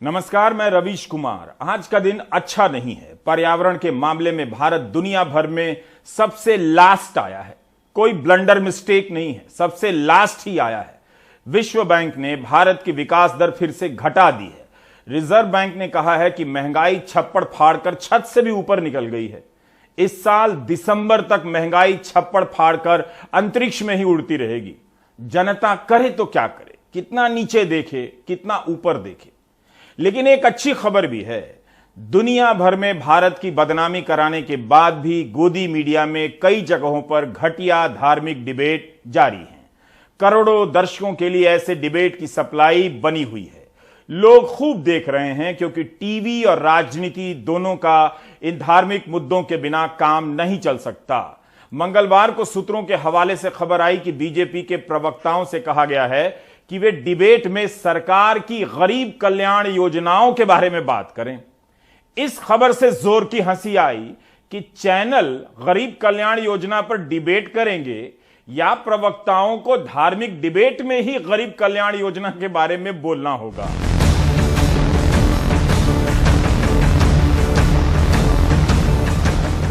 नमस्कार, मैं रवीश कुमार। आज का दिन अच्छा नहीं है। पर्यावरण के मामले में भारत दुनिया भर में सबसे लास्ट आया है। कोई ब्लंडर मिस्टेक नहीं है, सबसे लास्ट ही आया है। विश्व बैंक ने भारत की विकास दर फिर से घटा दी है। रिजर्व बैंक ने कहा है कि महंगाई छप्पड़ फाड़कर छत से भी ऊपर निकल गई है। इस साल दिसंबर तक महंगाई छप्पड़ फाड़कर अंतरिक्ष में ही उड़ती रहेगी। जनता करे तो क्या करे, कितना नीचे देखे, कितना ऊपर देखे। लेकिन एक अच्छी खबर भी है। दुनिया भर में भारत की बदनामी कराने के बाद भी गोदी मीडिया में कई जगहों पर घटिया धार्मिक डिबेट जारी है। करोड़ों दर्शकों के लिए ऐसे डिबेट की सप्लाई बनी हुई है। लोग खूब देख रहे हैं क्योंकि टीवी और राजनीति दोनों का इन धार्मिक मुद्दों के बिना काम नहीं चल सकता। मंगलवार को सूत्रों के हवाले से खबर आई कि बीजेपी के प्रवक्ताओं से कहा गया है कि वे डिबेट में सरकार की गरीब कल्याण योजनाओं के बारे में बात करें। इस खबर से जोर की हंसी आई कि चैनल गरीब कल्याण योजना पर डिबेट करेंगे या प्रवक्ताओं को धार्मिक डिबेट में ही गरीब कल्याण योजना के बारे में बोलना होगा।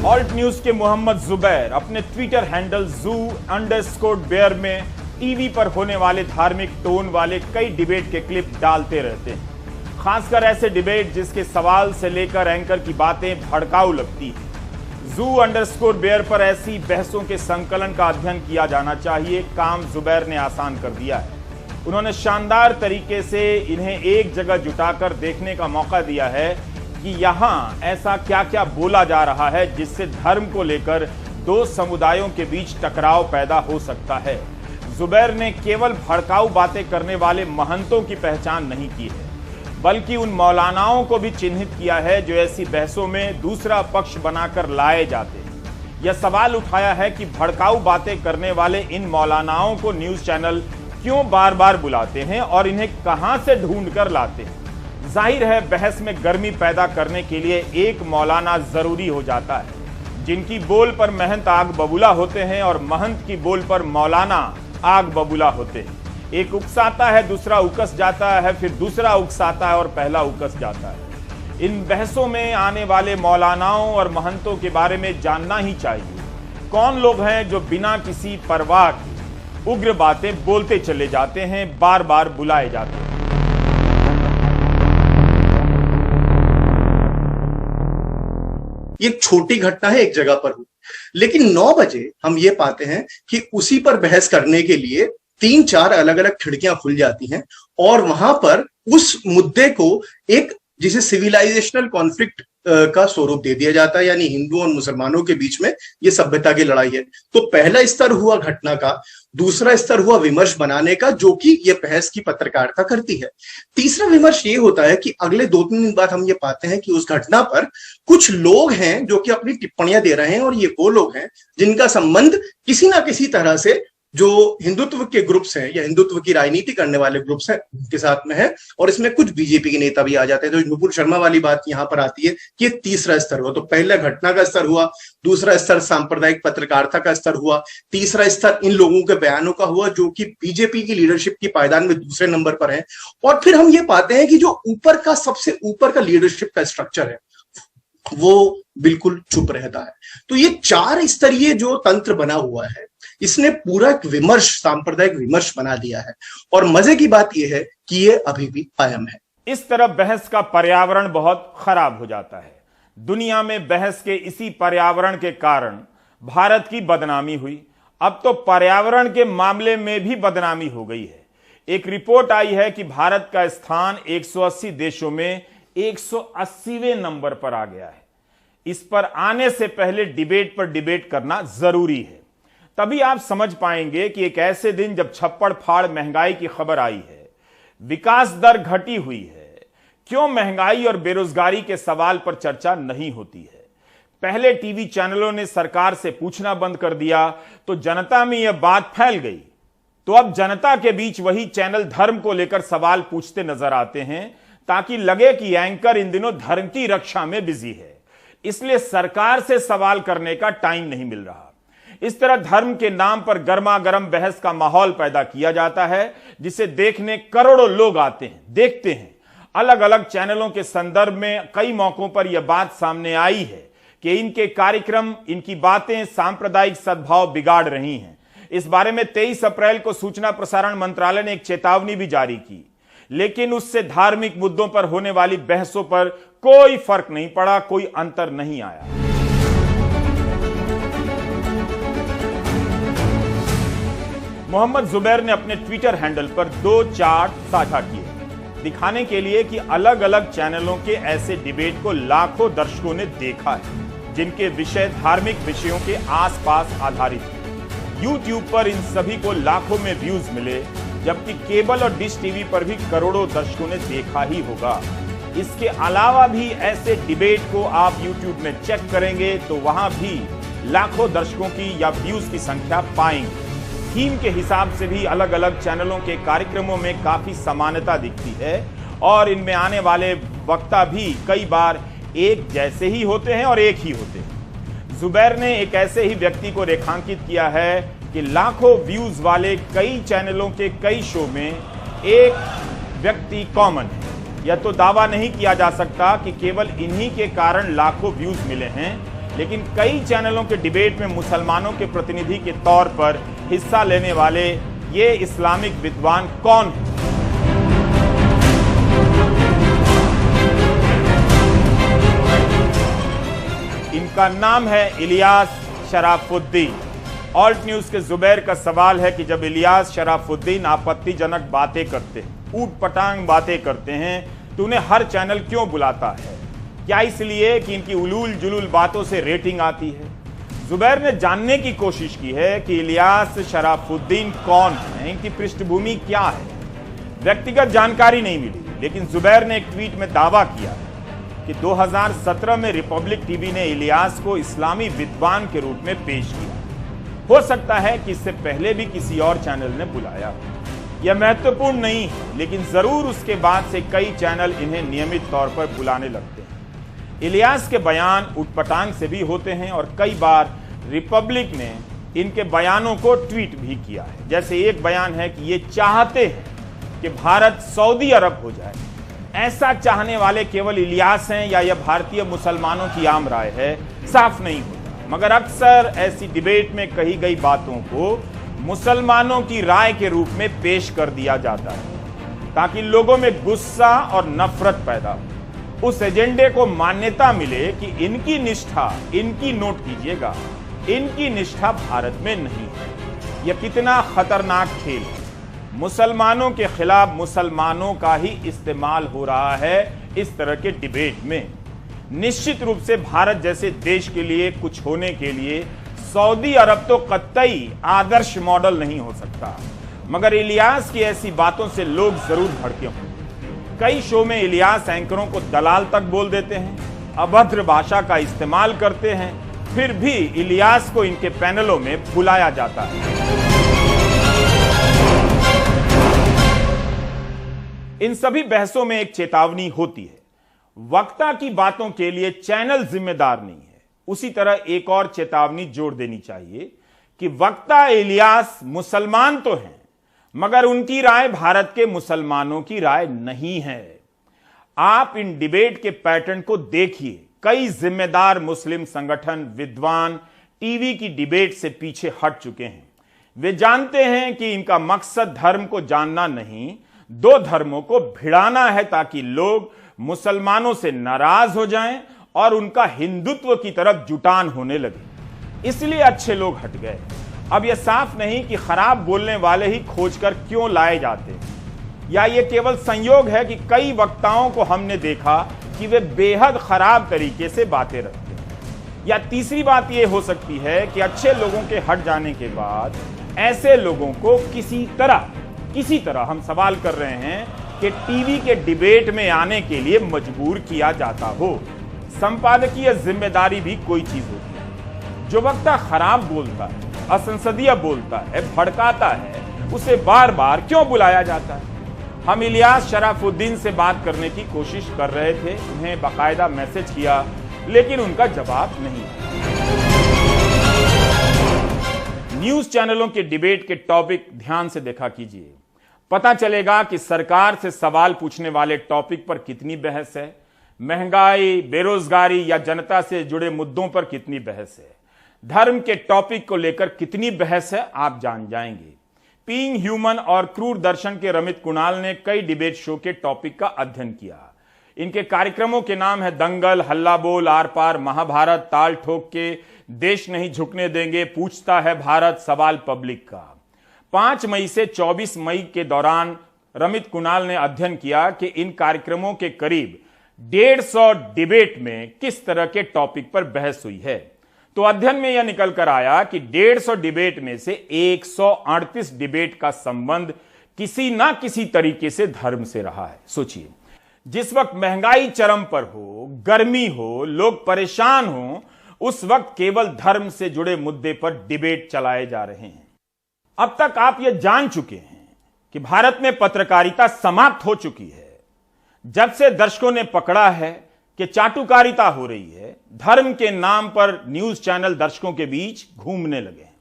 ऑल्ट न्यूज के मोहम्मद जुबैर अपने ट्विटर हैंडल zoo_bear में टीवी पर होने वाले धार्मिक टोन वाले कई डिबेट के क्लिप डालते रहते हैं। खासकर ऐसे डिबेट जिसके सवाल से लेकर एंकर की बातें भड़काऊ लगती है। zoo_bear पर ऐसी बहसों के संकलन का अध्ययन किया जाना चाहिए। काम जुबैर ने आसान कर दिया है। उन्होंने शानदार तरीके से इन्हें एक जगह जुटाकर देखने का मौका दिया है कि यहां ऐसा क्या क्या बोला जा रहा है जिससे धर्म को लेकर दो समुदायों के बीच टकराव पैदा हो सकता है। जुबैर ने केवल भड़काऊ बातें करने वाले महंतों की पहचान नहीं की है, बल्कि उन मौलानाओं को भी चिन्हित किया है जो ऐसी बहसों में दूसरा पक्ष बनाकर लाए जाते हैं। यह सवाल उठाया है कि भड़काऊ बातें करने वाले इन मौलानाओं को न्यूज चैनल क्यों बार बार बुलाते हैं और इन्हें कहां से ढूंढ कर लाते हैं। जाहिर है बहस में गर्मी पैदा करने के लिए एक मौलाना जरूरी हो जाता है, जिनकी बोल पर महंत आग बबूला होते हैं और महंत की बोल पर मौलाना आग बबूला होते हैं। एक उकसाता है, दूसरा उकस जाता है, फिर दूसरा उकसाता है और पहला उकस जाता है। इन बहसों में आने वाले मौलानाओं और महंतों के बारे में जानना ही चाहिए। कौन लोग हैं जो बिना किसी परवाह के उग्र बातें बोलते चले जाते हैं, बार बार बुलाए जाते हैं। ये छोटी घटना है, एक जगह पर हुई, लेकिन 9 बजे हम ये पाते हैं कि उसी पर बहस करने के लिए 3-4 अलग अलग खिड़कियां खुल जाती हैं और वहां पर उस मुद्दे को एक जिसे सिविलाइजेशनल कॉन्फ्लिक्ट का स्वरूप दे दिया जाता है, यानी हिंदुओं और मुसलमानों के बीच में ये सभ्यता की लड़ाई है। तो पहला स्तर हुआ घटना का, दूसरा स्तर हुआ विमर्श बनाने का, जो कि ये बहस की पत्रकारिता करती है। तीसरा विमर्श ये होता है कि अगले 2-3 दिन बाद हम ये पाते हैं कि उस घटना पर कुछ लोग हैं जो कि अपनी टिप्पणियां दे रहे हैं और ये वो लोग हैं जिनका संबंध किसी ना किसी तरह से जो हिंदुत्व के ग्रुप्स हैं या हिंदुत्व की राजनीति करने वाले ग्रुप्स हैं उनके साथ में है। और इसमें कुछ बीजेपी के नेता भी आ जाते हैं। तो नुपुर शर्मा वाली बात यहां पर आती है कि तीसरा स्तर हुआ। तो पहला घटना का स्तर हुआ, दूसरा स्तर सांप्रदायिक पत्रकारिता का स्तर हुआ, तीसरा स्तर इन लोगों के बयानों का हुआ जो कि बीजेपी की लीडरशिप की पायदान में दूसरे नंबर पर है। और फिर हम ये पाते हैं कि जो ऊपर का सबसे ऊपर का लीडरशिप का स्ट्रक्चर है वो बिल्कुल चुप रहता है। तो ये 4 स्तरीय जो तंत्र बना हुआ है, इसने पूरा एक विमर्श, सांप्रदायिक विमर्श बना दिया है। और मजे की बात यह है कि ये अभी भी कायम है। इस तरह बहस का पर्यावरण बहुत खराब हो जाता है। दुनिया में बहस के इसी पर्यावरण के कारण भारत की बदनामी हुई। अब तो पर्यावरण के मामले में भी बदनामी हो गई है। एक रिपोर्ट आई है कि भारत का स्थान 180 देशों में 180वें नंबर पर आ गया है। इस पर आने से पहले डिबेट पर डिबेट करना जरूरी है। तभी आप समझ पाएंगे कि एक ऐसे दिन जब छप्पड़ फाड़ महंगाई की खबर आई है, विकास दर घटी हुई है, क्यों महंगाई और बेरोजगारी के सवाल पर चर्चा नहीं होती है। पहले टीवी चैनलों ने सरकार से पूछना बंद कर दिया तो जनता में यह बात फैल गई। तो अब जनता के बीच वही चैनल धर्म को लेकर सवाल पूछते नजर आते हैं ताकि लगे कि एंकर इन दिनों धर्म की रक्षा में बिजी है, इसलिए सरकार से सवाल करने का टाइम नहीं मिल रहा। इस तरह धर्म के नाम पर गर्मा गर्म बहस का माहौल पैदा किया जाता है जिसे देखने करोड़ों लोग आते हैं, देखते हैं। अलग अलग चैनलों के संदर्भ में कई मौकों पर यह बात सामने आई है कि इनके कार्यक्रम, इनकी बातें सांप्रदायिक सद्भाव बिगाड़ रही हैं। इस बारे में 23 अप्रैल को सूचना प्रसारण मंत्रालय ने एक चेतावनी भी जारी की, लेकिन उससे धार्मिक मुद्दों पर होने वाली बहसों पर कोई फर्क नहीं पड़ा, कोई अंतर नहीं आया। मोहम्मद जुबैर ने अपने ट्विटर हैंडल पर 2 चार्ट साझा किए, दिखाने के लिए कि अलग अलग चैनलों के ऐसे डिबेट को लाखों दर्शकों ने देखा है जिनके विषय धार्मिक विषयों के आसपास आधारित थे। YouTube पर इन सभी को लाखों में व्यूज मिले, जबकि केबल और डिश टीवी पर भी करोड़ों दर्शकों ने देखा ही होगा। इसके अलावा भी ऐसे डिबेट को आप YouTube में चेक करेंगे तो वहां भी लाखों दर्शकों की या व्यूज की संख्या पाएंगे। थीम के हिसाब से भी अलग अलग चैनलों के कार्यक्रमों में काफी समानता दिखती है और इनमें आने वाले वक्ता भी कई बार एक जैसे ही होते हैं और एक ही होते हैं। जुबैर ने एक ऐसे ही व्यक्ति को रेखांकित किया है कि लाखों व्यूज वाले कई चैनलों के कई शो में एक व्यक्ति कॉमन है। यह तो दावा नहीं किया जा सकता कि केवल इन्हीं के कारण लाखों व्यूज मिले हैं, लेकिन कई चैनलों के डिबेट में मुसलमानों के प्रतिनिधि के तौर पर हिस्सा लेने वाले ये इस्लामिक विद्वान कौन हैं? इनका नाम है इलियास शराफुद्दीन। ऑल्ट न्यूज के जुबैर का सवाल है कि जब इलियास शराफुद्दीन आपत्तिजनक बातें करते हैं, ऊट-पटांग बातें करते हैं, तो उन्हें हर चैनल क्यों बुलाता है? क्या इसलिए कि इनकी उलूल जुलूल बातों से रेटिंग आती है? जुबैर ने जानने की कोशिश की है कि इलियास शराफुद्दीन कौन है, इनकी पृष्ठभूमि क्या है। व्यक्तिगत जानकारी नहीं मिली, लेकिन जुबैर ने एक ट्वीट में दावा किया कि 2017 में रिपब्लिक टीवी ने इलियास को इस्लामी विद्वान के रूप में पेश किया। हो सकता है कि इससे पहले भी किसी और चैनल ने बुलाया। यह महत्वपूर्ण नहीं है, लेकिन जरूर उसके बाद से कई चैनल इन्हें नियमित तौर पर बुलाने लगते हैं। इलियास के बयान उटपटांग से भी होते हैं और कई बार रिपब्लिक ने इनके बयानों को ट्वीट भी किया है। जैसे एक बयान है कि ये चाहते हैं कि भारत सऊदी अरब हो जाए। ऐसा चाहने वाले केवल इलियास हैं या यह भारतीय मुसलमानों की आम राय है, साफ नहीं होता। मगर अक्सर ऐसी डिबेट में कही गई बातों को मुसलमानों की राय के रूप में पेश कर दिया जाता है ताकि लोगों में गुस्सा और नफरत पैदा हो। उस एजेंडे को मान्यता मिले कि इनकी निष्ठा, इनकी नोट कीजिएगा, इनकी निष्ठा भारत में नहीं है। यह कितना खतरनाक खेल है। मुसलमानों के खिलाफ मुसलमानों का ही इस्तेमाल हो रहा है इस तरह के डिबेट में। निश्चित रूप से भारत जैसे देश के लिए कुछ होने के लिए सऊदी अरब तो कतई आदर्श मॉडल नहीं हो सकता, मगर इलियास की ऐसी बातों से लोग जरूर भड़के होंगे। कई शो में इलियास एंकरों को दलाल तक बोल देते हैं, अभद्र भाषा का इस्तेमाल करते हैं, फिर भी इलियास को इनके पैनलों में बुलाया जाता है। इन सभी बहसों में एक चेतावनी होती है, वक्ता की बातों के लिए चैनल जिम्मेदार नहीं है। उसी तरह एक और चेतावनी जोड़ देनी चाहिए कि वक्ता इलियास मुसलमान तो हैं, मगर उनकी राय भारत के मुसलमानों की राय नहीं है। आप इन डिबेट के पैटर्न को देखिए। कई जिम्मेदार मुस्लिम संगठन, विद्वान टीवी की डिबेट से पीछे हट चुके हैं। वे जानते हैं कि इनका मकसद धर्म को जानना नहीं, दो धर्मों को भिड़ाना है ताकि लोग मुसलमानों से नाराज हो जाएं और उनका हिंदुत्व की तरफ जुटान होने लगे। इसलिए अच्छे लोग हट गए। अब यह साफ नहीं कि खराब बोलने वाले ही खोजकर क्यों लाए जाते हैं, या यह केवल संयोग है कि कई वक्ताओं को हमने देखा कि वे बेहद खराब तरीके से बातें रखते हैं। या तीसरी बात यह हो सकती है कि अच्छे लोगों के हट जाने के बाद ऐसे लोगों को किसी तरह हम सवाल कर रहे हैं कि टीवी के डिबेट में आने के लिए मजबूर किया जाता हो। संपादकीय जिम्मेदारी भी कोई चीज होती है। जो वक्ता खराब बोलता है, असंसदीय बोलता है, भड़काता है, उसे बार बार क्यों बुलाया जाता है? हम इलियास शराफुद्दीन से बात करने की कोशिश कर रहे थे, उन्हें बाकायदा मैसेज किया, लेकिन उनका जवाब नहीं। न्यूज चैनलों के डिबेट के टॉपिक ध्यान से देखा कीजिए। पता चलेगा कि सरकार से सवाल पूछने वाले टॉपिक पर कितनी बहस है, महंगाई, बेरोजगारी या जनता से जुड़े मुद्दों पर कितनी बहस है, धर्म के टॉपिक को लेकर कितनी बहस है, आप जान जाएंगे। बीइंग ह्यूमन और क्रूर दर्शन के रमित कुणाल ने कई डिबेट शो के टॉपिक का अध्ययन किया। इनके कार्यक्रमों के नाम है दंगल, हल्ला बोल, आर पार, महाभारत, ताल ठोक के, देश नहीं झुकने देंगे, पूछता है भारत, सवाल पब्लिक का। 5 मई से 24 मई के दौरान रमित कुणाल ने अध्ययन किया कि इन कार्यक्रमों के करीब 150 डिबेट में किस तरह के टॉपिक पर बहस हुई है। तो अध्ययन में यह निकल कर आया कि 150 डिबेट में से 138 डिबेट का संबंध किसी ना किसी तरीके से धर्म से रहा है। सोचिए, जिस वक्त महंगाई चरम पर हो, गर्मी हो, लोग परेशान हो, उस वक्त केवल धर्म से जुड़े मुद्दे पर डिबेट चलाए जा रहे हैं। अब तक आप यह जान चुके हैं कि भारत में पत्रकारिता समाप्त हो चुकी है। जब से दर्शकों ने पकड़ा है कि चाटुकारिता हो रही है, धर्म के नाम पर न्यूज चैनल दर्शकों के बीच घूमने लगे हैं।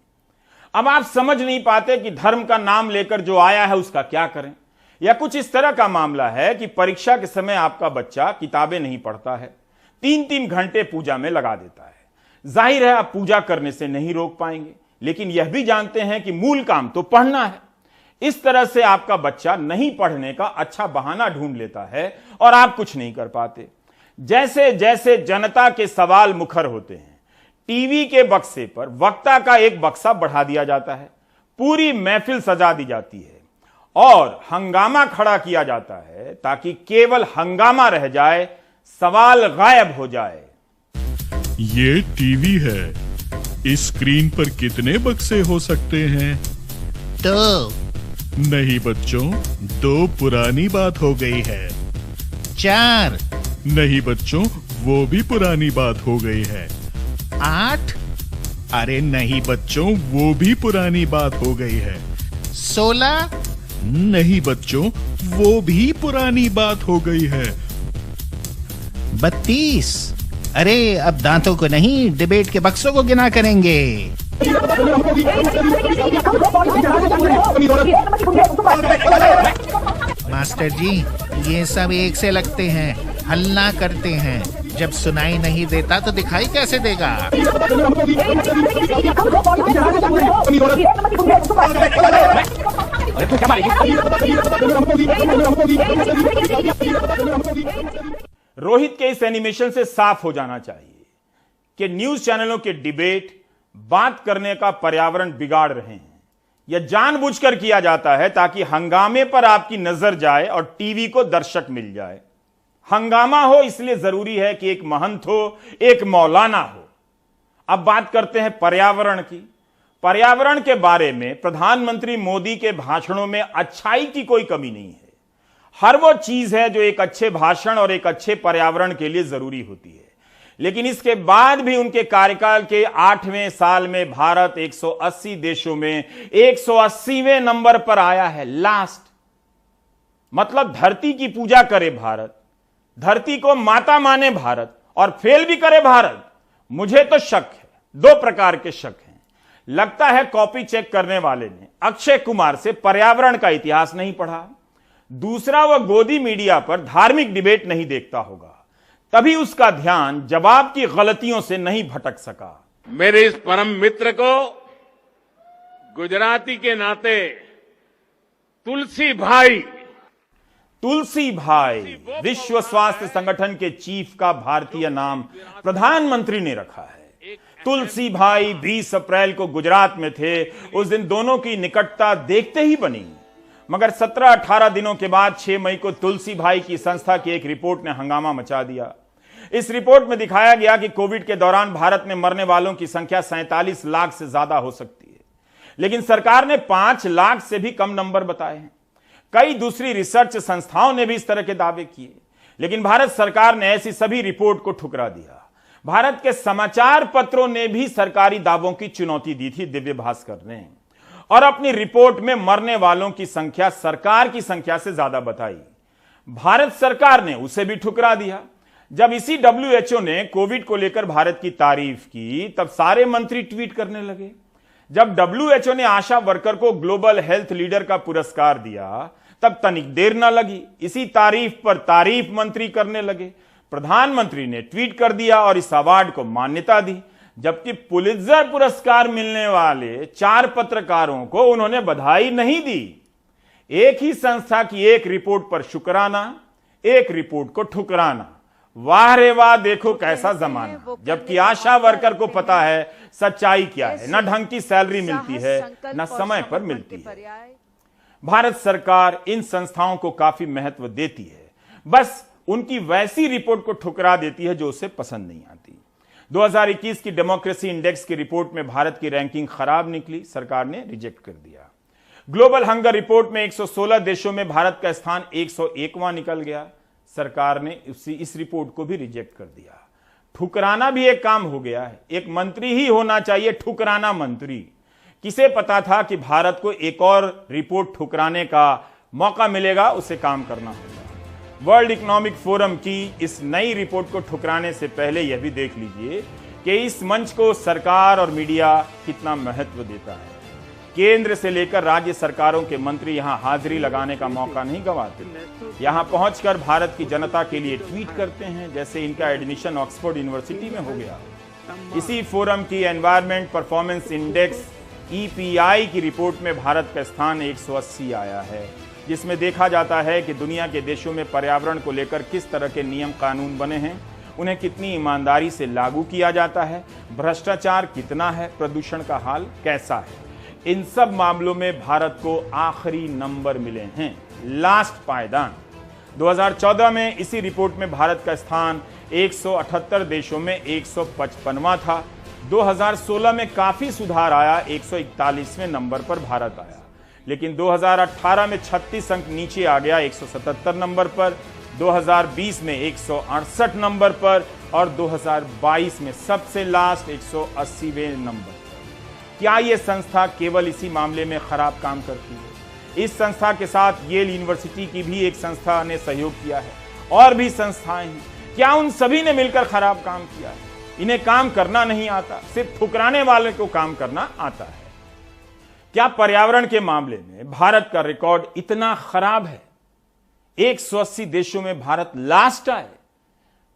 अब आप समझ नहीं पाते कि धर्म का नाम लेकर जो आया है उसका क्या करें। या कुछ इस तरह का मामला है कि परीक्षा के समय आपका बच्चा किताबें नहीं पढ़ता है, 3-3 घंटे पूजा में लगा देता है। जाहिर है आप पूजा करने से नहीं रोक पाएंगे, लेकिन यह भी जानते हैं कि मूल काम तो पढ़ना है। इस तरह से आपका बच्चा नहीं पढ़ने का अच्छा बहाना ढूंढ लेता है और आप कुछ नहीं कर पाते। जैसे जैसे जनता के सवाल मुखर होते हैं, टीवी के बक्से पर वक्ता का एक बक्सा बढ़ा दिया जाता है, पूरी महफिल सजा दी जाती है और हंगामा खड़ा किया जाता है ताकि केवल हंगामा रह जाए, सवाल गायब हो जाए। ये टीवी है, इस स्क्रीन पर कितने बक्से हो सकते हैं? 2। नहीं बच्चों, 2 पुरानी बात हो गई है। 4। नहीं बच्चों, वो भी पुरानी बात हो गई है। 8। अरे नहीं बच्चों, वो भी पुरानी बात हो गई है। 16। नहीं बच्चों, वो भी पुरानी बात हो गई है। 32। अरे अब दांतों को नहीं, डिबेट के बक्सों को गिना करेंगे। मास्टर जी, ये सब एक से लगते हैं, हल्ला करते हैं। जब सुनाई नहीं देता तो दिखाई कैसे देगा? रोहित के इस एनिमेशन से साफ हो जाना चाहिए कि न्यूज चैनलों के डिबेट बात करने का पर्यावरण बिगाड़ रहे हैं। यह जानबूझकर किया जाता है ताकि हंगामे पर आपकी नजर जाए और टीवी को दर्शक मिल जाए। हंगामा हो इसलिए जरूरी है कि एक महंत हो, एक मौलाना हो। अब बात करते हैं पर्यावरण की। पर्यावरण के बारे में प्रधानमंत्री मोदी के भाषणों में अच्छाई की कोई कमी नहीं है। हर वो चीज है जो एक अच्छे भाषण और एक अच्छे पर्यावरण के लिए जरूरी होती है। लेकिन इसके बाद भी उनके कार्यकाल के 8वें साल में भारत 180 देशों में 180वें नंबर पर आया है, लास्ट। मतलब धरती की पूजा करे भारत, धरती को माता माने भारत और फेल भी करे भारत। मुझे तो शक है, 2 प्रकार के शक हैं। लगता है कॉपी चेक करने वाले ने अक्षय कुमार से पर्यावरण का इतिहास नहीं पढ़ा। दूसरा, वह गोदी मीडिया पर धार्मिक डिबेट नहीं देखता होगा, तभी उसका ध्यान जवाब की गलतियों से नहीं भटक सका। मेरे इस परम मित्र को गुजराती के नाते तुलसी भाई विश्व स्वास्थ्य संगठन के चीफ का भारतीय नाम प्रधानमंत्री ने रखा है। तुलसी भाई 20 अप्रैल को गुजरात में थे। उस दिन दोनों की निकटता देखते ही बनी। मगर 17-18 दिनों के बाद 6 मई को तुलसी भाई की संस्था की एक रिपोर्ट ने हंगामा मचा दिया। इस रिपोर्ट में दिखाया गया कि कोविड के दौरान भारत में मरने वालों की संख्या 47 लाख से ज्यादा हो सकती है, लेकिन सरकार ने 5 लाख से भी कम नंबर बताए हैं। कई दूसरी रिसर्च संस्थाओं ने भी इस तरह के दावे किए, लेकिन भारत सरकार ने ऐसी सभी रिपोर्ट को ठुकरा दिया। भारत के समाचार पत्रों ने भी सरकारी दावों की चुनौती दी थी, दिव्य भास्कर ने, और अपनी रिपोर्ट में मरने वालों की संख्या सरकार की संख्या से ज्यादा बताई। भारत सरकार ने उसे भी ठुकरा दिया। जब इसी WHO ने कोविड को लेकर भारत की तारीफ की, तब सारे मंत्री ट्वीट करने लगे, जब WHO ने आशा वर्कर को ग्लोबल हेल्थ लीडर का पुरस्कार दिया तब तनिक देर न लगी, इसी तारीफ पर तारीफ मंत्री करने लगे। प्रधानमंत्री ने ट्वीट कर दिया और इस अवार्ड को मान्यता दी, जबकि पुलित्जर पुरस्कार मिलने वाले 4 पत्रकारों को उन्होंने बधाई नहीं दी। एक ही संस्था की एक रिपोर्ट पर शुक्राना, एक रिपोर्ट को ठुकराना। वाह रे वाह, देखो कैसा जमाना। जबकि आशा वर्कर को पता है सच्चाई क्या है, न ढंग की सैलरी मिलती है, न समय पर मिलती है। भारत सरकार इन संस्थाओं को काफी महत्व देती है, बस उनकी वैसी रिपोर्ट को ठुकरा देती है जो उसे पसंद नहीं आती। 2021 की डेमोक्रेसी इंडेक्स की रिपोर्ट में भारत की रैंकिंग खराब निकली, सरकार ने रिजेक्ट कर दिया। ग्लोबल हंगर रिपोर्ट में 116 देशों में भारत का स्थान 101वां निकल गया, सरकार ने इस रिपोर्ट को भी रिजेक्ट कर दिया। ठुकराना भी एक काम हो गया है, एक मंत्री ही होना चाहिए ठुकराना मंत्री। किसे पता था कि भारत को एक और रिपोर्ट ठुकराने का मौका मिलेगा, उसे काम करना होगा। वर्ल्ड इकोनॉमिक फोरम की इस नई रिपोर्ट को ठुकराने से पहले यह भी देख लीजिए कि इस मंच को सरकार और मीडिया कितना महत्व देता है। केंद्र से लेकर राज्य सरकारों के मंत्री यहां हाजिरी लगाने का मौका नहीं गंवाते, यहां पहुंचकर भारत की जनता के लिए ट्वीट करते हैं, जैसे इनका एडमिशन ऑक्सफोर्ड यूनिवर्सिटी में हो गया। इसी फोरम की एनवायरमेंट परफॉर्मेंस इंडेक्स EPI की रिपोर्ट में भारत का स्थान 180 आया है, जिसमें देखा जाता है कि दुनिया के देशों में पर्यावरण को लेकर किस तरह के नियम कानून बने हैं, उन्हें कितनी ईमानदारी से लागू किया जाता है, भ्रष्टाचार कितना है, प्रदूषण का हाल कैसा है। इन सब मामलों में भारत को आखिरी नंबर मिले हैं, लास्ट पायदान। 2014 में इसी रिपोर्ट में भारत का स्थान 178 देशों में 155वां था। 2016 में काफी सुधार आया, 141वें नंबर पर भारत आया, लेकिन 2018 में 36 अंक नीचे आ गया, 177 नंबर पर। 2020 में 168 नंबर पर और 2022 में सबसे लास्ट 180वें नंबर पर। क्या यह संस्था केवल इसी मामले में खराब काम करती है? इस संस्था के साथ येल यूनिवर्सिटी की भी एक संस्था ने सहयोग किया है, और भी संस्थाएं हैं। क्या उन सभी ने मिलकर खराब काम किया है? इन्हें काम करना नहीं आता, सिर्फ ठुकराने वाले को काम करना आता है। क्या पर्यावरण के मामले में भारत का रिकॉर्ड इतना खराब है? 180 देशों में भारत लास्ट आए।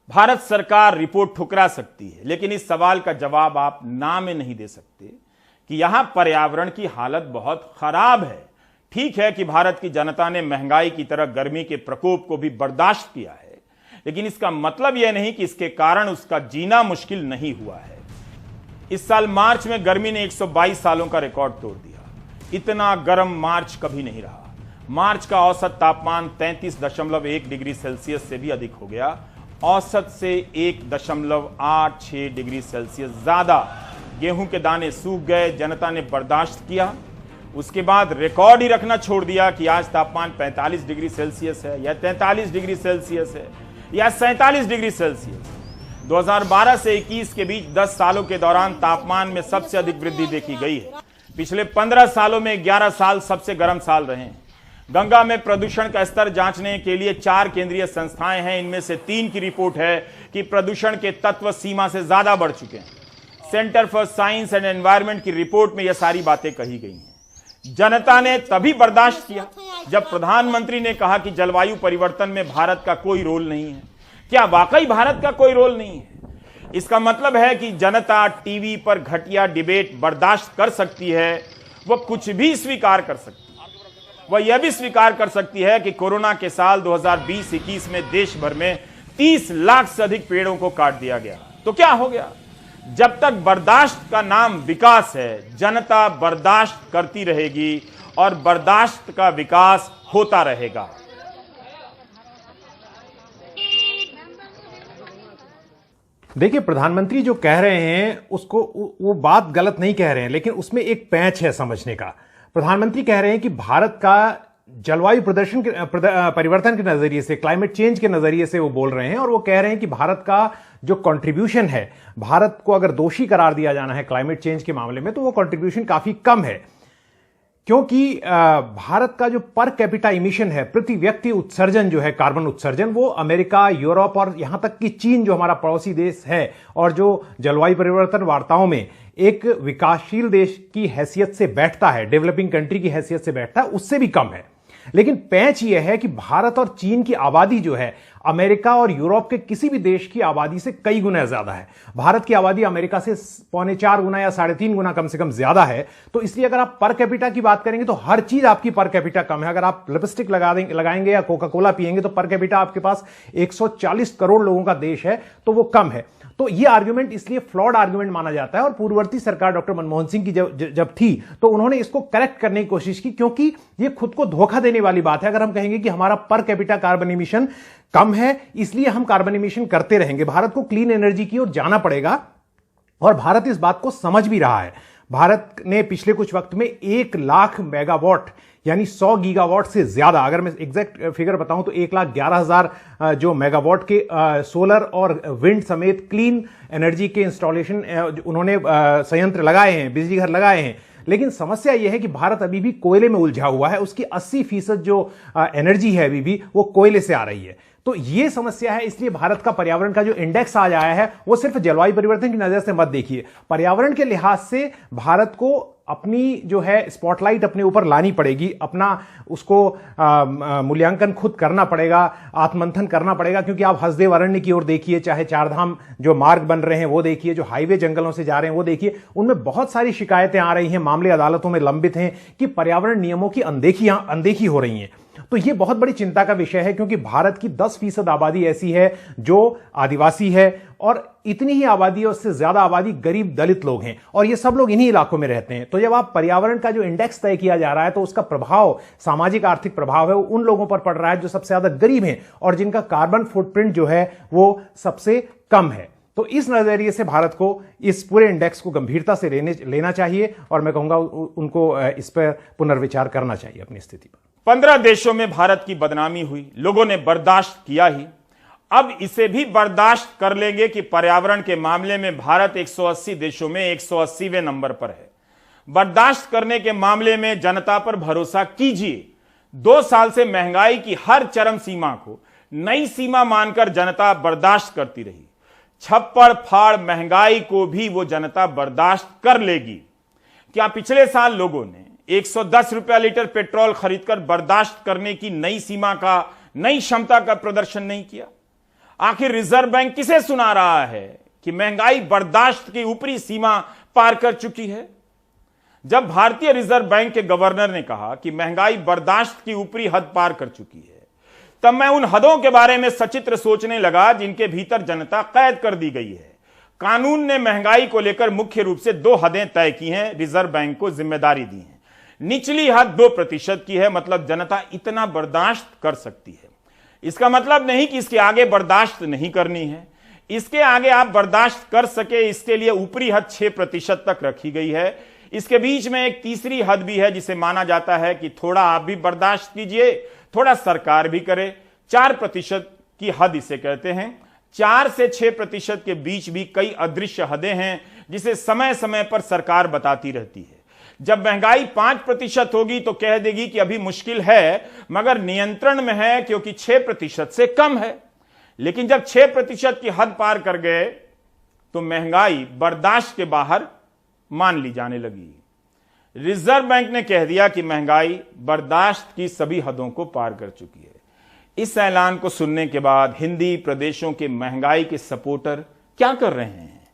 भारत सरकार रिपोर्ट ठुकरा सकती है, लेकिन इस सवाल का जवाब आप ना में नहीं दे सकते कि यहां पर्यावरण की हालत बहुत खराब है। ठीक है कि भारत की जनता ने महंगाई की तरह गर्मी के प्रकोप को भी बर्दाश्त किया है, लेकिन इसका मतलब यह नहीं कि इसके कारण उसका जीना मुश्किल नहीं हुआ है। इस साल मार्च में गर्मी ने 122 सालों का रिकॉर्ड तोड़ दिया। इतना गर्म मार्च कभी नहीं रहा। मार्च का औसत तापमान 33.1 डिग्री सेल्सियस से भी अधिक हो गया, औसत से 1.86 डिग्री सेल्सियस ज्यादा। गेहूं के दाने सूख गए, जनता ने बर्दाश्त किया। उसके बाद रिकॉर्ड ही रखना छोड़ दिया कि आज तापमान 45 डिग्री सेल्सियस है या 43 डिग्री सेल्सियस है या 47 डिग्री सेल्सियस। 2012 से 21 के बीच 10 सालों के दौरान तापमान में सबसे अधिक वृद्धि देखी गई है। पिछले 15 सालों में 11 साल सबसे गर्म साल रहे हैं। गंगा में प्रदूषण का स्तर जांचने के लिए 4 केंद्रीय संस्थाएं हैं। इनमें से 3 की रिपोर्ट है कि प्रदूषण के तत्व सीमा से ज्यादा बढ़ चुके हैं। Centre for science and environment की रिपोर्ट में यह सारी बातें कही गई हैं। जनता ने तभी बर्दाश्त किया जब प्रधानमंत्री ने कहा कि जलवायु परिवर्तन में भारत का कोई रोल नहीं है। क्या वाकई भारत का कोई रोल नहीं है? इसका मतलब है कि जनता टीवी पर घटिया डिबेट बर्दाश्त कर सकती है, वह कुछ भी स्वीकार कर सकती है। वह यह भी स्वीकार कर सकती है कि कोरोना के साल 2020-21 में देश भर में 30 लाख से अधिक पेड़ों को काट दिया गया। तो क्या हो गया? जब तक बर्दाश्त का नाम विकास है, जनता बर्दाश्त करती रहेगी और बर्दाश्त का विकास होता रहेगा। देखिए, प्रधानमंत्री जो कह रहे हैं उसको वो बात गलत नहीं कह रहे हैं, लेकिन उसमें एक पैच है समझने का। प्रधानमंत्री कह रहे हैं कि भारत का जलवायु परिवर्तन के नजरिए से, क्लाइमेट चेंज के नजरिए से वो बोल रहे हैं, और वो कह रहे हैं कि भारत का जो कंट्रीब्यूशन है, भारत को अगर दोषी करार दिया जाना है क्लाइमेट चेंज के मामले में, तो वो कंट्रीब्यूशन काफी कम है। क्योंकि भारत का जो पर कैपिटा इमिशन है, प्रति व्यक्ति उत्सर्जन जो है, कार्बन उत्सर्जन, वो अमेरिका, यूरोप और यहां तक कि चीन जो हमारा पड़ोसी देश है और जो जलवायु परिवर्तन वार्ताओं में एक विकासशील देश की हैसियत से बैठता है, डेवलपिंग कंट्री की हैसियत से बैठता है, उससे भी कम है। लेकिन पैंच यह है कि भारत और चीन की आबादी जो है अमेरिका और यूरोप के किसी भी देश की आबादी से कई गुना ज्यादा है। भारत की आबादी अमेरिका से 4.25 गुना या 3.5 गुना कम से कम ज्यादा है। तो इसलिए अगर आप पर कैपिटा की बात करेंगे तो हर चीज आपकी पर कैपिटा कम है। अगर आप लिपस्टिक लगाएंगे या कोका कोला पिएंगे तो पर कैपिटा आपके पास 140 करोड़ लोगों का देश है, तो वो कम है। तो ये आर्ग्यूमेंट इसलिए फ्लॉड आर्ग्यूमेंट माना जाता है। और पूर्ववर्ती सरकार डॉक्टर मनमोहन सिंह की जब थी तो उन्होंने इसको करेक्ट करने की कोशिश की, क्योंकि ये खुद को धोखा देने वाली बात है। अगर हम कहेंगे कि हमारा पर कैपिटा कार्बन इमिशन कम है इसलिए हम कार्बन इमिशन करते रहेंगे, भारत को क्लीन एनर्जी की ओर जाना पड़ेगा। और भारत इस बात को समझ भी रहा है। भारत ने पिछले कुछ वक्त में 1 लाख मेगावाट यानी 100 गीगावाट से ज्यादा, अगर मैं एग्जैक्ट फिगर बताऊं तो 1,11,000 जो मेगावाट के सोलर और विंड समेत क्लीन एनर्जी के इंस्टॉलेशन उन्होंने संयंत्र लगाए हैं, बिजली घर लगाए हैं। लेकिन समस्या यह है कि भारत अभी भी कोयले में उलझा हुआ है। उसकी 80% जो एनर्जी है अभी भी वो कोयले से आ रही है। तो ये समस्या है। इसलिए भारत का पर्यावरण का जो इंडेक्स आज आया है वो सिर्फ जलवायु परिवर्तन की नजर से मत देखिए, पर्यावरण के लिहाज से भारत को अपनी जो है स्पॉटलाइट अपने ऊपर लानी पड़ेगी, अपना उसको मूल्यांकन खुद करना पड़ेगा, आत्मंथन करना पड़ेगा। क्योंकि आप हसदेव अरण्य की ओर देखिए, चाहे चारधाम जो मार्ग बन रहे हैं वो देखिए, जो हाईवे जंगलों से जा रहे हैं वो देखिए, उनमें बहुत सारी शिकायतें आ रही हैं, मामले अदालतों में लंबित हैं कि पर्यावरण नियमों की अनदेखी हो रही है। तो यह बहुत बड़ी चिंता का विषय है, क्योंकि भारत की 10% आबादी ऐसी है जो आदिवासी है और इतनी ही आबादी और उससे ज्यादा आबादी गरीब दलित लोग हैं, और ये सब लोग इन्हीं इलाकों में रहते हैं। तो जब आप पर्यावरण का जो इंडेक्स तय किया जा रहा है तो उसका प्रभाव, सामाजिक आर्थिक प्रभाव है, वो उन लोगों पर पड़ रहा है जो सबसे ज्यादा गरीब हैं और जिनका कार्बन फुटप्रिंट जो है वो सबसे कम है। तो इस नजरिए से भारत को इस पूरे इंडेक्स को गंभीरता से लेना चाहिए और मैं कहूंगा उनको इस पर पुनर्विचार करना चाहिए अपनी स्थिति पर। 15 देशों में भारत की बदनामी हुई, लोगों ने बर्दाश्त किया ही। अब इसे भी बर्दाश्त कर लेंगे कि पर्यावरण के मामले में भारत 180 देशों में 180वें नंबर पर है। बर्दाश्त करने के मामले में जनता पर भरोसा कीजिए। 2 साल से महंगाई की हर चरम सीमा को नई सीमा मानकर जनता बर्दाश्त करती रही। छप्पड़ फाड़ महंगाई को भी वो जनता बर्दाश्त कर लेगी। क्या पिछले साल लोगों ने 110 रुपया लीटर पेट्रोल खरीदकर बर्दाश्त करने की नई सीमा का, नई क्षमता का प्रदर्शन नहीं किया? आखिर रिजर्व बैंक किसे सुना रहा है कि महंगाई बर्दाश्त की ऊपरी सीमा पार कर चुकी है? जब भारतीय रिजर्व बैंक के गवर्नर ने कहा कि महंगाई बर्दाश्त की ऊपरी हद पार कर चुकी है, तब मैं उन हदों के बारे में सचित्र सोचने लगा जिनके भीतर जनता कैद कर दी गई है। कानून ने महंगाई को लेकर मुख्य रूप से 2 हदें तय की हैं, रिजर्व बैंक को जिम्मेदारी दी है। निचली हद 2% की है, मतलब जनता इतना बर्दाश्त कर सकती है। इसका मतलब नहीं कि इसके आगे बर्दाश्त नहीं करनी है। इसके आगे आप बर्दाश्त कर सके इसके लिए ऊपरी हद 6% तक रखी गई है। इसके बीच में एक तीसरी हद भी है जिसे माना जाता है कि थोड़ा आप भी बर्दाश्त कीजिए, थोड़ा सरकार भी करे। 4% की हद इसे कहते हैं। 4 से 6% के बीच भी कई अदृश्य हदें हैं जिसे समय समय पर सरकार बताती रहती है। जब महंगाई 5% होगी तो कह देगी कि अभी मुश्किल है मगर नियंत्रण में है क्योंकि 6% से कम है। लेकिन जब 6% की हद पार कर गए तो महंगाई बर्दाश्त के बाहर मान ली जाने लगी। रिजर्व बैंक ने कह दिया कि महंगाई बर्दाश्त की सभी हदों को पार कर चुकी है। इस ऐलान को सुनने के बाद हिंदी प्रदेशों के महंगाई के सपोर्टर क्या कर रहे हैं?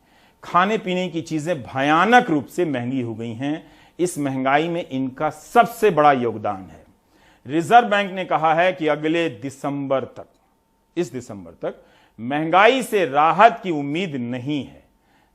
खाने पीने की चीजें भयानक रूप से महंगी हो गई हैं। इस महंगाई में इनका सबसे बड़ा योगदान है। रिजर्व बैंक ने कहा है कि अगले दिसंबर तक, इस दिसंबर तक महंगाई से राहत की उम्मीद नहीं है।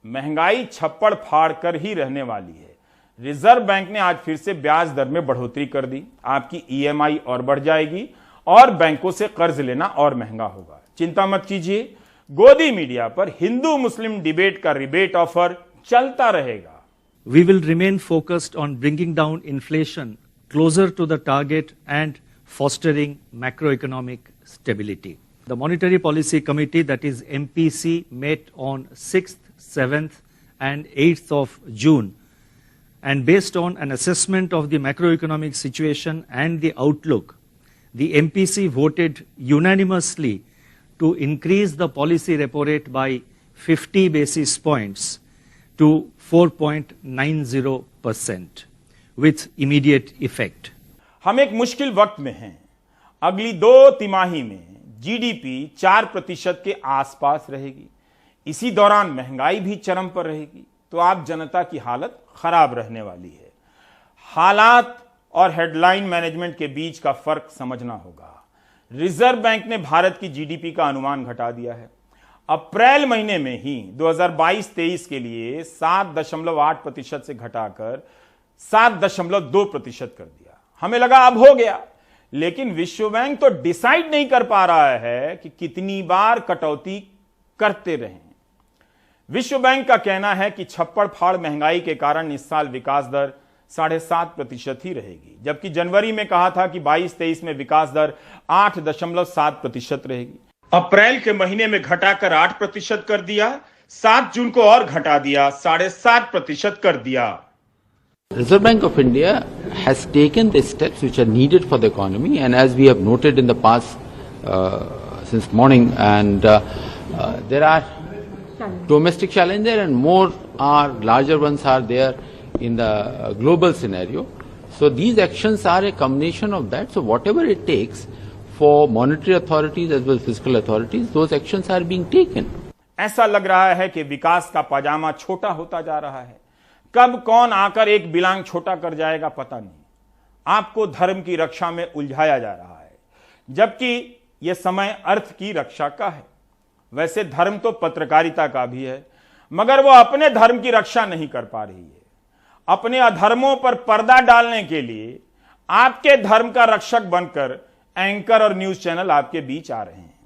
महंगाई छप्पड़ फाड़ कर ही रहने वाली है। रिजर्व बैंक ने आज फिर से ब्याज दर में बढ़ोतरी कर दी। आपकी EMI और बढ़ जाएगी और बैंकों से कर्ज लेना और महंगा होगा। चिंता मत कीजिए, गोदी मीडिया पर हिंदू मुस्लिम डिबेट का रिबेट ऑफर चलता रहेगा। We will remain focused on bringing down inflation closer to the target and fostering macroeconomic stability. The Monetary Policy Committee, that is MPC, met on 6th, 7th and 8th of June and based on an assessment of the macroeconomic situation and the outlook, the MPC voted unanimously to increase the policy repo rate by 50 basis points to 4.90% with immediate effect. हम एक मुश्किल वक्त में हैं। अगली 2 तिमाही में GDP 4% के आसपास रहेगी। इसी दौरान महंगाई भी चरम पर रहेगी, तो आप जनता की हालत खराब रहने वाली है। हालात और हेडलाइन मैनेजमेंट के बीच का फर्क समझना होगा। रिजर्व बैंक ने भारत की जीडीपी का अनुमान घटा दिया है। अप्रैल महीने में ही 2022-23 के लिए 7.8% से घटाकर 7.2% कर दिया। हमें लगा अब हो गया, लेकिन विश्व बैंक तो डिसाइड नहीं कर पा रहा है कि कितनी बार कटौती करते रहें। विश्व बैंक का कहना है कि छप्पड़ फाड़ महंगाई के कारण इस साल विकास दर 7.5% ही रहेगी, जबकि जनवरी में कहा था कि 22-23 में विकास दर 8.7% रहेगी। अप्रैल के महीने में घटाकर 8% कर दिया, 7 जून को और घटा दिया, 7.5% कर दिया। Reserve Bank of India has taken the steps which are needed for the economy, and as we have noted in the past since morning, and there are domestic challenges and more are larger ones are there in the global scenario. So these actions are a combination of that. So whatever it takes for monetary authorities as well as fiscal authorities, those actions are being taken. ऐसा लग रहा है कि विकास का पाजामा छोटा होता जा रहा है। कब कौन आकर एक बिलांग छोटा कर जाएगा पता नहीं। आपको धर्म की रक्षा में उलझाया जा रहा है, जबकि यह समय अर्थ की रक्षा का है। वैसे धर्म तो पत्रकारिता का भी है, मगर वो अपने धर्म की रक्षा नहीं कर पा रही है। अपने अधर्मों पर पर्दा डालने के लिए आपके धर्म का रक्षक बनकर एंकर और न्यूज चैनल आपके बीच आ रहे हैं।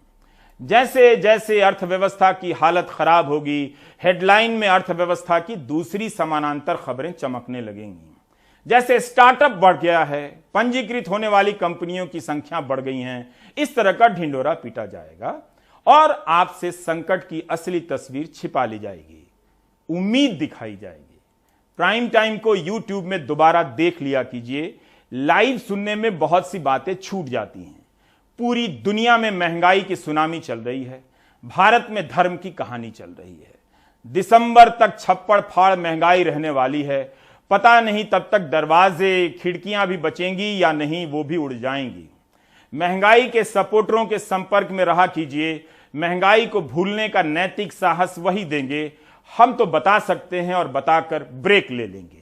जैसे जैसे अर्थव्यवस्था की हालत खराब होगी, हेडलाइन में अर्थव्यवस्था की दूसरी समानांतर खबरें चमकने लगेंगी। जैसे स्टार्टअप बढ़ गया है, पंजीकृत होने वाली कंपनियों की संख्या बढ़ गई हैं, इस तरह का ढिंडोरा पीटा जाएगा और आपसे संकट की असली तस्वीर छिपा ली जाएगी, उम्मीद दिखाई जाएगी। प्राइम टाइम को यूट्यूब में दोबारा देख लिया कीजिए। लाइव सुनने में बहुत सी बातें छूट जाती हैं। पूरी दुनिया में महंगाई की सुनामी चल रही है, भारत में धर्म की कहानी चल रही है। दिसंबर तक छप्पड़ फाड़ महंगाई रहने वाली है। पता नहीं तब तक दरवाजे खिड़कियां भी बचेंगी या नहीं, वो भी उड़ जाएंगी। महंगाई के सपोर्टरों के संपर्क में रहा कीजिए। महंगाई को भूलने का नैतिक साहस वही देंगे। हम तो बता सकते हैं और बताकर ब्रेक ले लेंगे।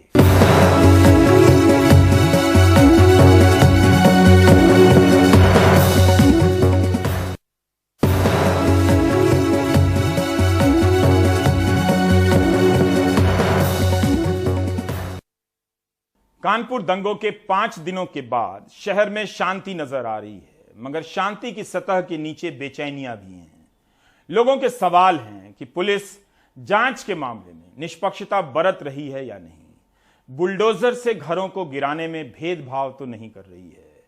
कानपुर दंगों के 5 दिनों के बाद शहर में शांति नजर आ रही है, मगर शांति की सतह के नीचे बेचैनियां भी हैं। लोगों के सवाल हैं कि पुलिस जांच के मामले में निष्पक्षता बरत रही है या नहीं। बुलडोजर से घरों को गिराने में भेदभाव तो नहीं कर रही है।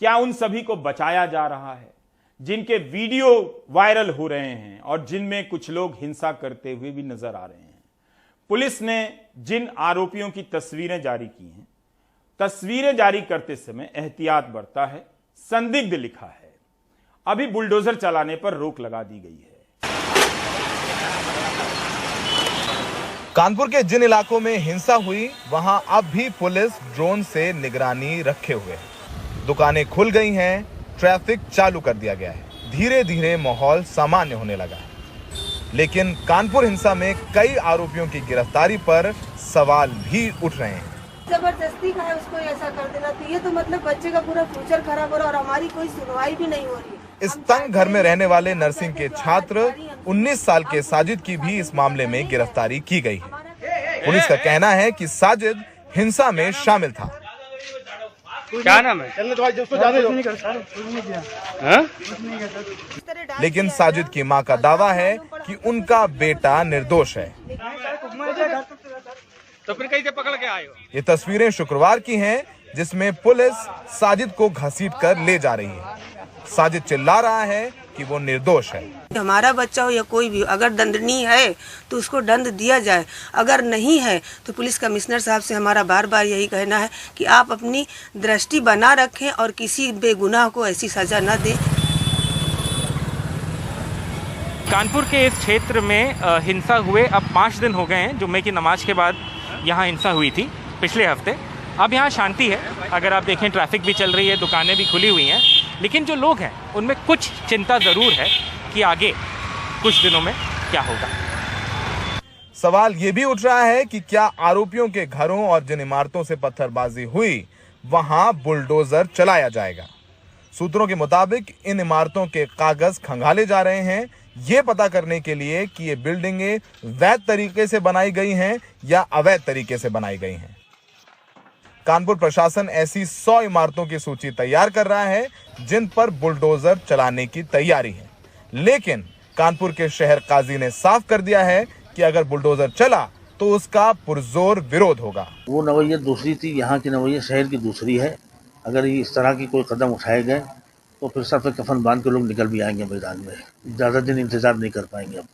क्या उन सभी को बचाया जा रहा है जिनके वीडियो वायरल हो रहे हैं और जिनमें कुछ लोग हिंसा करते हुए भी नजर आ रहे हैं? पुलिस ने जिन आरोपियों की तस्वीरें जारी की हैं, तस्वीरें जारी करते समय एहतियात बरता है, संदिग्ध लिखा है। अभी बुलडोजर चलाने पर रोक लगा दी गई है। कानपुर के जिन इलाकों में हिंसा हुई, वहां अब भी पुलिस ड्रोन से निगरानी रखे हुए है। दुकानें खुल गई हैं, ट्रैफिक चालू कर दिया गया है। धीरे धीरे माहौल सामान्य होने लगा है। लेकिन कानपुर हिंसा में कई आरोपियों की गिरफ्तारी पर सवाल भी उठ रहे हैं। जबरदस्ती का है उसको ऐसा कर देना, तो ये तो मतलब बच्चे का पूरा फ्यूचर खराब हो रहा है और हमारी कोई सुनवाई भी नहीं हो रही है। इस तंग घर में रहने वाले नर्सिंग के छात्र 19 साल के साजिद की भी इस मामले में गिरफ्तारी की गई है। पुलिस का कहना है कि साजिद हिंसा में शामिल था। क्या नाम है? लेकिन साजिद की मां का दावा है कि उनका बेटा निर्दोष है। तो फिर कैसे पकड़ के आए हो? ये तस्वीरें शुक्रवार की हैं, जिसमें पुलिस साजिद को घसीट कर ले जा रही है। साजिद चिल्ला रहा है कि वो निर्दोष है। हमारा बच्चा हो या कोई भी, अगर दंडनीय है तो उसको दंड दिया जाए, अगर नहीं है तो पुलिस कमिश्नर साहब से हमारा बार बार यही कहना है कि आप अपनी दृष्टि बना रखें और किसी बेगुनाह को ऐसी सजा न दें। कानपुर के इस क्षेत्र में हिंसा हुए अब 5 दिन हो गए हैं। जुम्मे की नमाज के बाद यहाँ हिंसा हुई थी पिछले हफ्ते। अब यहाँ शांति है, अगर आप देखें ट्रैफिक भी चल रही है, दुकानें भी खुली हुई हैं, लेकिन जो लोग हैं उनमें कुछ चिंता ज़रूर है कि आगे कुछ दिनों में क्या होगा। सवाल ये भी उठ रहा है कि क्या आरोपियों के घरों और जिन इमारतों से पत्थरबाजी हुई वहां बुलडोजर चलाया जाएगा। सूत्रों के मुताबिक इन इमारतों के कागज खंगाले जा रहे हैं, ये पता करने के लिए कि ये बिल्डिंगें वैध तरीके से बनाई गई हैं या अवैध तरीके से बनाई गई हैं। कानपुर प्रशासन ऐसी 100 इमारतों की सूची तैयार कर रहा है जिन पर बुलडोजर चलाने की तैयारी है, लेकिन कानपुर के शहर काजी ने साफ कर दिया है कि अगर बुलडोजर चला तो उसका पुरजोर विरोध होगा। वो नवैयत दूसरी थी, यहाँ की नवैयत शहर की दूसरी है। अगर इस तरह की कोई कदम उठाए गए तो फिर सर पे कफन बांध के लोग निकल भी आएंगे मैदान में, ज़्यादा दिन इंतजार नहीं कर पाएंगे। अब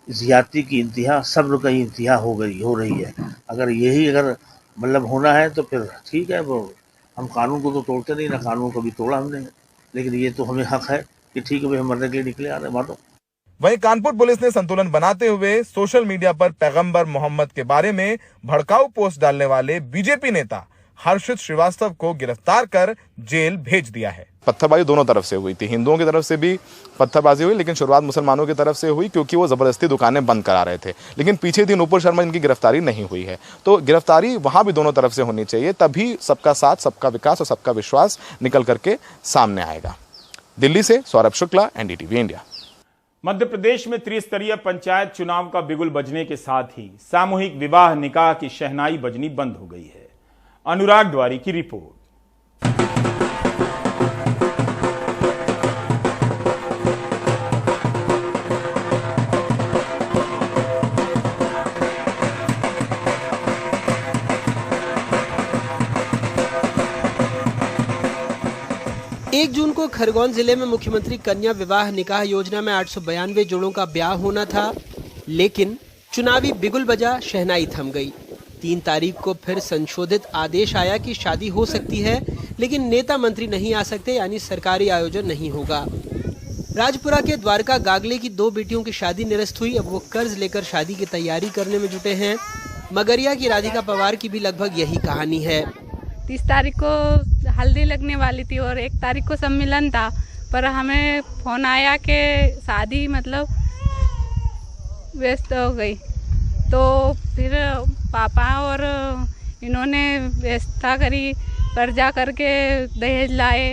ज़्यादती की इंतहा, सब्र की इंतहा हो रही है। अगर यही मतलब होना है तो फिर ठीक है, वो हम कानून को तो तोड़ते नहीं, ना कानून को भी तोड़ा हमने, लेकिन ये तो हमें हक है कि ठीक है भाई हम मरने के लिए निकले आ रहे मारो। वहीं कानपुर पुलिस ने संतुलन बनाते हुए सोशल मीडिया पर पैगंबर मोहम्मद के बारे में भड़काऊ पोस्ट डालने वाले बीजेपी नेता हर्षित श्रीवास्तव को गिरफ्तार कर जेल भेज दिया है। पत्थरबाजी दोनों तरफ से हुई थी, हिंदुओं की तरफ से भी पत्थरबाजी हुई, लेकिन शुरुआत मुसलमानों की तरफ से हुई क्योंकि वो जबरदस्ती दुकानें बंद करा रहे थे। लेकिन पीछे थी नूपुर शर्मा, इनकी गिरफ्तारी नहीं हुई है। तो गिरफ्तारी वहां भी दोनों तरफ से होनी चाहिए, तभी सबका साथ, सबका विकास और सबका विश्वास निकल करके सामने आएगा। दिल्ली से सौरभ शुक्ला, एनडीटीवी इंडिया। मध्य प्रदेश में त्रिस्तरीय पंचायत चुनाव का बिगुल बजने के साथ ही सामूहिक विवाह निकाह की शहनाई बजनी बंद हो गई है। अनुराग द्वारी की रिपोर्ट। एक जून को खरगोन जिले में मुख्यमंत्री कन्या विवाह निकाह योजना में 892 जोड़ों का ब्याह होना था, लेकिन चुनावी बिगुल बजा, शहनाई थम गई। 3 तारीख को फिर संशोधित आदेश आया कि शादी हो सकती है, लेकिन नेता मंत्री नहीं आ सकते, यानी सरकारी आयोजन नहीं होगा। राजपुरा के द्वारका गागले की 2 बेटियों की शादी निरस्त हुई। अब वो कर्ज लेकर शादी की तैयारी करने में जुटे हैं। मगरिया की राधिका पवार की भी लगभग यही कहानी है। 30 तारीख को हल्दी लगने वाली थी और 1 तारीख को सम्मेलन था, पर हमें फोन आया कि शादी मतलब व्यस्त हो गई। तो फिर पापा और इन्होंने व्यवस्था करी, कर्जा करके दहेज लाए,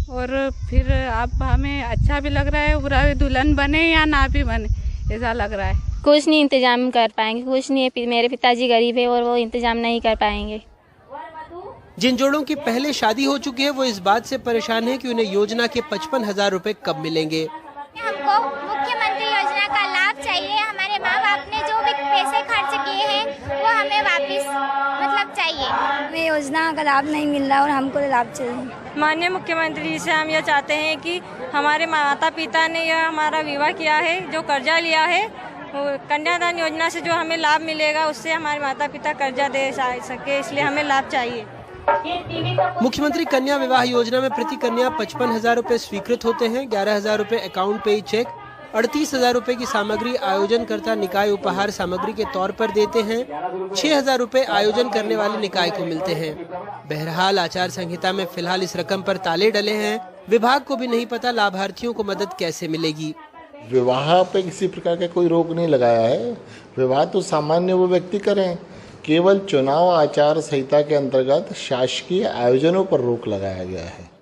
और फिर अब हमें अच्छा भी लग रहा है, बुरा भी, दुल्हन बने या ना भी बने ऐसा लग रहा है। कुछ नहीं इंतजाम कर पाएंगे, कुछ नहीं। मेरे पिताजी गरीब है और वो इंतजाम नहीं कर पाएंगे। जिन जोड़ों की पहले शादी हो चुकी है वो इस बात से परेशान है कि उन्हें योजना के 55,000 रुपए कब मिलेंगे। हमको मुख्यमंत्री योजना का लाभ चाहिए। हमारे माँ बाप ने जो भी पैसे खर्च किए हैं वो हमें वापस मतलब चाहिए। हमें योजना का लाभ नहीं मिल रहा और हमको लाभ चाहिए। माननीय मुख्यमंत्री जी से हम यह चाहते हैं कि हमारे माता पिता ने यह हमारा विवाह किया है, जो कर्जा लिया है, कन्यादान योजना से जो हमें लाभ मिलेगा उससे हमारे माता पिता कर्जा दे सके, इसलिए हमें लाभ चाहिए। मुख्यमंत्री कन्या विवाह योजना में प्रति कन्या 55,000 रुपए स्वीकृत होते हैं। 11,000 रुपए अकाउंट पे ही चेक, 38,000 रुपए की सामग्री आयोजनकर्ता निकाय उपहार सामग्री के तौर पर देते हैं। 6,000 रुपए आयोजन करने वाले निकाय को मिलते हैं। बहरहाल आचार संहिता में फिलहाल इस रकम पर ताले डले हैं। विभाग को भी नहीं पता लाभार्थियों को मदद कैसे मिलेगी। विवाह पे किसी प्रकार का कोई रोक नहीं लगाया है। विवाह तो सामान्य वो व्यक्ति करें, केवल चुनाव आचार संहिता के अंतर्गत शासकीय आयोजनों पर रोक लगाया गया है।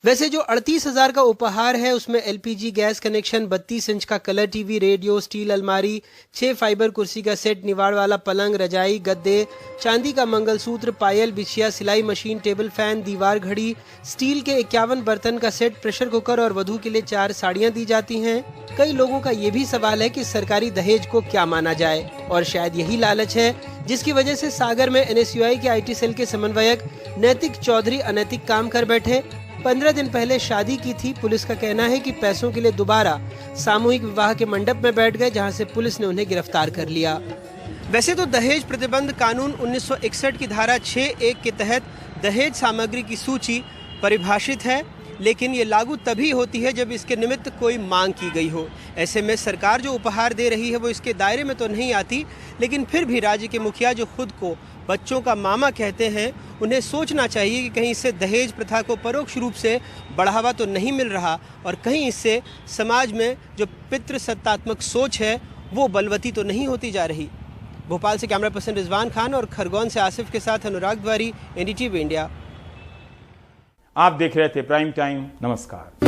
वैसे जो 38,000 का उपहार है उसमें LPG गैस कनेक्शन, 32 इंच का कलर टीवी, रेडियो, स्टील अलमारी, 6 फाइबर कुर्सी का सेट, निवाड़ वाला पलंग, रजाई, गद्दे, चांदी का मंगलसूत्र, पायल, बिछिया, सिलाई मशीन, टेबल फैन, दीवार घड़ी, स्टील के 51 बर्तन का सेट, प्रेशर कुकर और वधू के लिए 4 साड़ियां दी जाती हैं। कई लोगों का ये भी सवाल है कि सरकारी दहेज को क्या माना जाए, और शायद यही लालच है जिसकी वजह से सागर में NSUI के IT सेल के समन्वयक नैतिक चौधरी अनैतिक काम कर बैठे। 15 दिन पहले शादी की थी। पुलिस का कहना है कि पैसों के लिए दोबारा सामूहिक विवाह के मंडप में बैठ गए, जहां से पुलिस ने उन्हें गिरफ्तार कर लिया। वैसे तो दहेज प्रतिबंध कानून 1961 की धारा 6(1) के तहत दहेज सामग्री की सूची परिभाषित है, लेकिन ये लागू तभी होती है जब इसके निमित्त कोई मांग की गई हो। ऐसे में सरकार जो उपहार दे रही है वो इसके दायरे में तो नहीं आती, लेकिन फिर भी राज्य के मुखिया जो खुद को बच्चों का मामा कहते हैं, उन्हें सोचना चाहिए कि कहीं इससे दहेज प्रथा को परोक्ष रूप से बढ़ावा तो नहीं मिल रहा और कहीं इससे समाज में जो पितृसत्तात्मक सोच है वो बलवती तो नहीं होती जा रही। भोपाल से कैमरा पर्सन रिजवान खान और खरगोन से आसिफ के साथ अनुराग द्वारी, NDTV इंडिया। आप देख रहे थे प्राइम टाइम। नमस्कार।